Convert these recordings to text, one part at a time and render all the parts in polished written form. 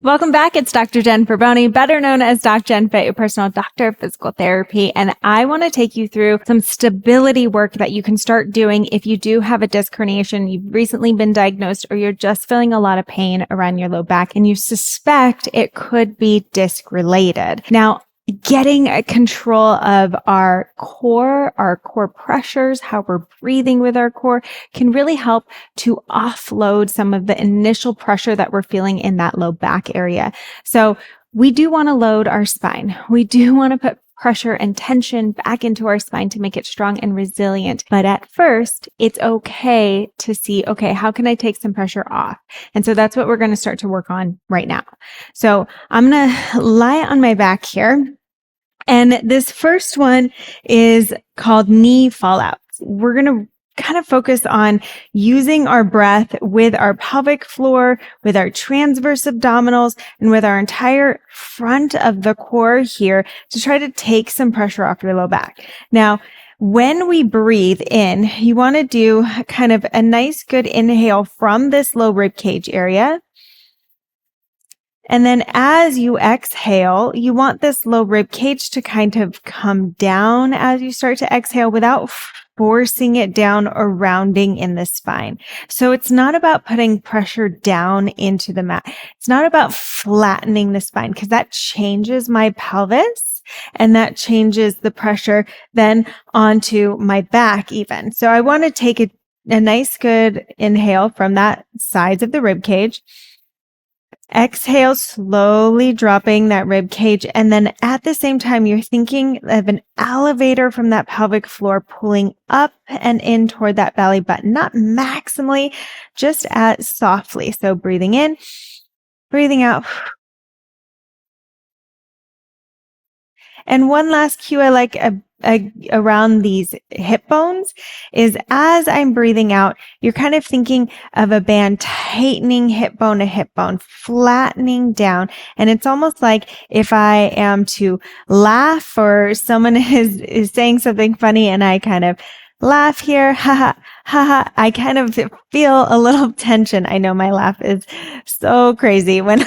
Welcome back. It's Dr. Jen Perboni, better known as DocJenFit, your personal doctor of physical therapy. And I want to take you through some stability work that you can start doing if you do have a disc herniation, you've recently been diagnosed, or you're just feeling a lot of pain around your low back and you suspect it could be disc related. Now, getting a control of our core pressures, how we're breathing with our core can really help to offload some of the initial pressure that we're feeling in that low back area. So we do want to load our spine. We do want to put pressure and tension back into our spine to make it strong and resilient. But at first, it's okay to see, okay, how can I take some pressure off? And so that's what we're going to start to work on right now. So I'm going to lie on my back here. And this first one is called knee fallouts. We're going to kind of focus on using our breath with our pelvic floor, with our transverse abdominals, and with our entire front of the core here to try to take some pressure off your low back. Now, when we breathe in, you want to do kind of a nice good inhale from this low rib cage area. And then as you exhale, you want this low rib cage to kind of come down as you start to exhale without forcing it down or rounding in the spine. So it's not about putting pressure down into the mat. It's not about flattening the spine because that changes my pelvis and that changes the pressure then onto my back even. So I want to take a nice good inhale from that sides of the rib cage. Exhale, slowly dropping that rib cage. And then at the same time, you're thinking of an elevator from that pelvic floor pulling up and in toward that belly button, not maximally, just as softly. So breathing in, breathing out. And one last cue I like around these hip bones is as I'm breathing out, you're kind of thinking of a band tightening hip bone to hip bone, flattening down. And it's almost like if I am to laugh or someone is saying something funny and I kind of laugh here, ha ha, ha ha, I kind of feel a little tension. I know my laugh is so crazy when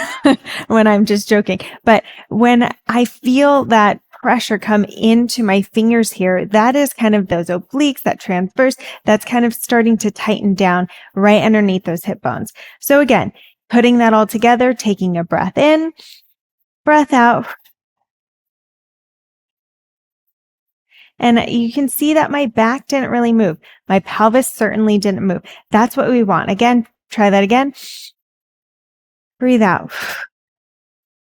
I'm just joking, but when I feel that pressure come into my fingers here, that is kind of those obliques, that transverse, that's kind of starting to tighten down right underneath those hip bones. So again, putting that all together, taking a breath in, breath out. And you can see that my back didn't really move. My pelvis certainly didn't move. That's what we want. Again, try that again. Breathe out.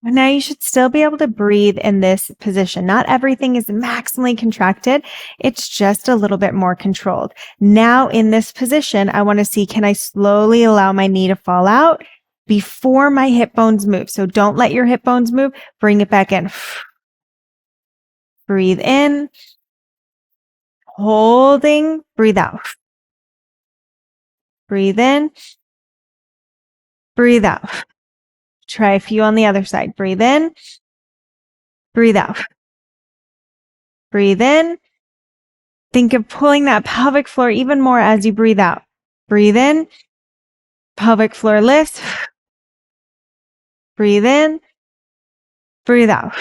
Now you should still be able to breathe in this position. Not everything is maximally contracted. It's just a little bit more controlled. Now in this position, I want to see, can I slowly allow my knee to fall out before my hip bones move? So don't let your hip bones move. Bring it back in. Breathe in. Holding. Breathe out. Breathe in. Breathe out. Try a few on the other side. Breathe in. Breathe out. Breathe in. Think of pulling that pelvic floor even more as you breathe out. Breathe in. Pelvic floor lifts. Breathe in. Breathe out.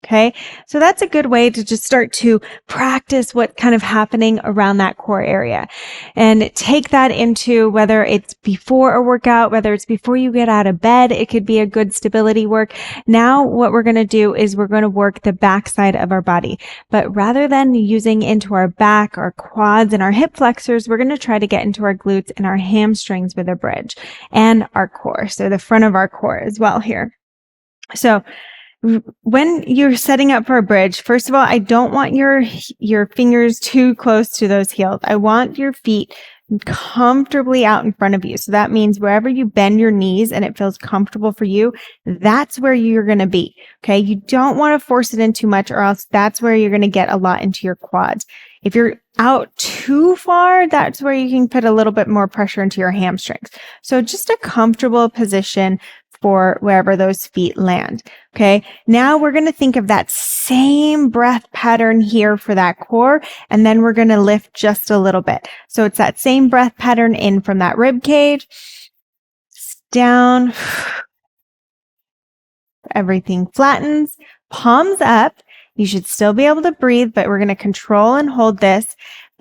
Okay, so that's a good way to just start to practice what's kind of happening around that core area and take that into whether it's before a workout, whether it's before you get out of bed, it could be a good stability work. Now what we're going to do is we're going to work the back side of our body, but rather than using into our back, our quads and our hip flexors, we're going to try to get into our glutes and our hamstrings with a bridge and our core. So the front of our core as well here. So when you're setting up for a bridge, first of all, I don't want your fingers too close to those heels. I want your feet comfortably out in front of you. So that means wherever you bend your knees and it feels comfortable for you, that's where you're going to be. Okay. You don't want to force it in too much or else that's where you're going to get a lot into your quads. If you're out too far, that's where you can put a little bit more pressure into your hamstrings. So just a comfortable position for wherever those feet land. Okay. Now we're going to think of that same breath pattern here for that core. And then we're going to lift just a little bit. So it's that same breath pattern in from that rib cage. down. Everything flattens, palms up. You should still be able to breathe, but we're going to control and hold this.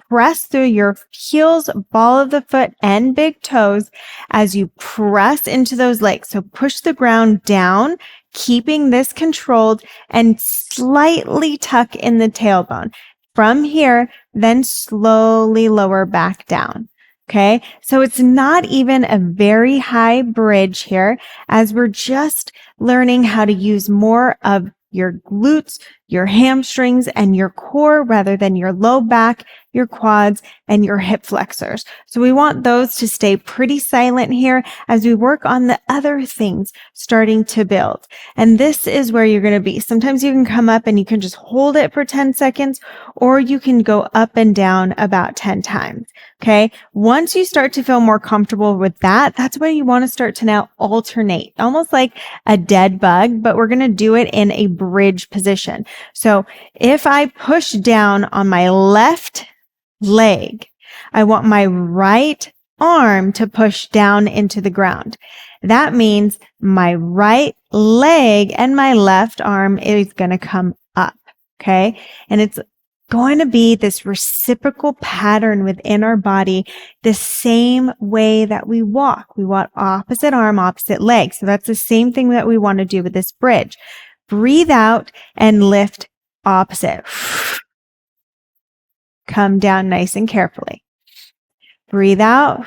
Press through your heels, ball of the foot, and big toes as you press into those legs. So push the ground down, keeping this controlled, and slightly tuck in the tailbone. From here, then slowly lower back down. Okay, so it's not even a very high bridge here, as we're just learning how to use more of your glutes, your hamstrings, and your core rather than your low back, your quads, and your hip flexors. So we want those to stay pretty silent here as we work on the other things starting to build. And this is where you're going to be. Sometimes you can come up and you can just hold it for 10 seconds, or you can go up and down about 10 times. Okay. Once you start to feel more comfortable with that, that's where you want to start to now alternate, almost like a dead bug, but we're going to do it in a bridge position. So if I push down on my left leg, I want my right arm to push down into the ground. That means my right leg and my left arm is going to come up. Okay. And it's going to be this reciprocal pattern within our body, the same way that we walk. We walk opposite arm, opposite leg. So that's the same thing that we want to do with this bridge. Breathe out and lift opposite. Come down nice and carefully. Breathe out.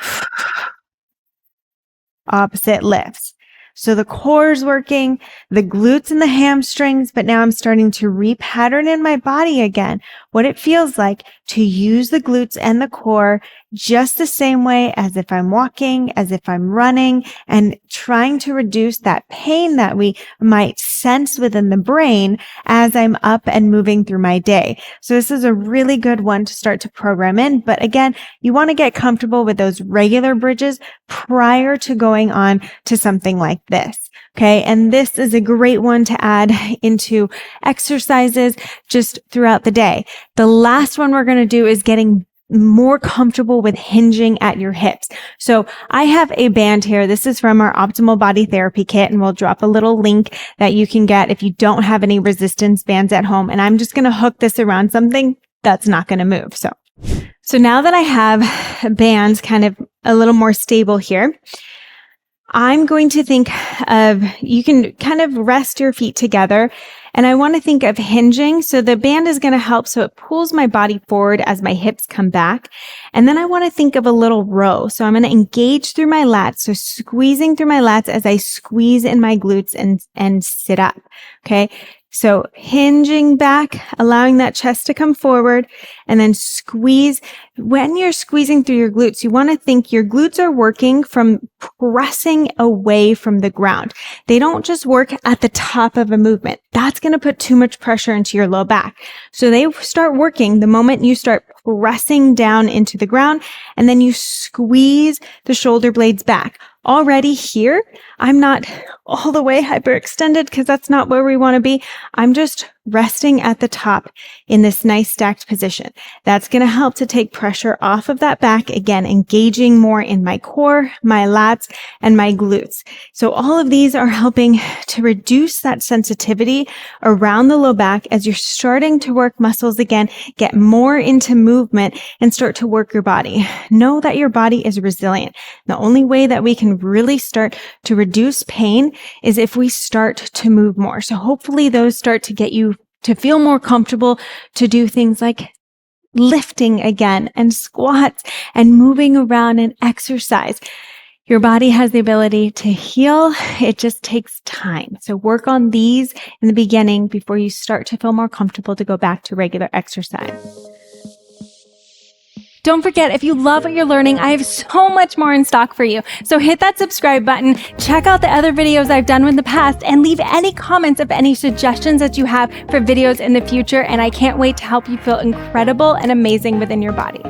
Opposite lifts. So the core is working, the glutes and the hamstrings, but now I'm starting to repattern in my body again what it feels like to use the glutes and the core just the same way as if I'm walking, as if I'm running, and trying to reduce that pain that we might sense within the brain as I'm up and moving through my day. So this is a really good one to start to program in. But again, you want to get comfortable with those regular bridges prior to going on to something like this. Okay. And this is a great one to add into exercises just throughout the day. The last one we're going to do is getting more comfortable with hinging at your hips. So I have a band here. This is from our Optimal Body Therapy Kit, and we'll drop a little link that you can get if you don't have any resistance bands at home. And I'm just going to hook this around something that's not going to move. So now that I have bands kind of a little more stable here, I'm going to think of, you can kind of rest your feet together, and I want to think of hinging. So the band is going to help so it pulls my body forward as my hips come back. And then I want to think of a little row. So I'm going to engage through my lats. So squeezing through my lats as I squeeze in my glutes and sit up. Okay. So hinging back, allowing that chest to come forward, and then squeeze. When you're squeezing through your glutes, you want to think your glutes are working from pressing away from the ground. They don't just work at the top of a movement. That's going to put too much pressure into your low back. So they start working the moment you start pressing down into the ground, and then you squeeze the shoulder blades back. Already here, I'm not all the way hyperextended because that's not where we want to be. I'm just resting at the top in this nice stacked position. That's going to help to take pressure off of that back. Again, engaging more in my core, my lats, and my glutes. So all of these are helping to reduce that sensitivity around the low back as you're starting to work muscles again, get more into movement, and start to work your body. Know that your body is resilient. The only way that we can really start to reduce pain is if we start to move more. So hopefully those start to get you to feel more comfortable to do things like lifting again and squats and moving around and exercise. Your body has the ability to heal. It just takes time. So work on these in the beginning before you start to feel more comfortable to go back to regular exercise. Don't forget, if you love what you're learning, I have so much more in stock for you. So hit that subscribe button, check out the other videos I've done in the past, and leave any comments of any suggestions that you have for videos in the future. And I can't wait to help you feel incredible and amazing within your body.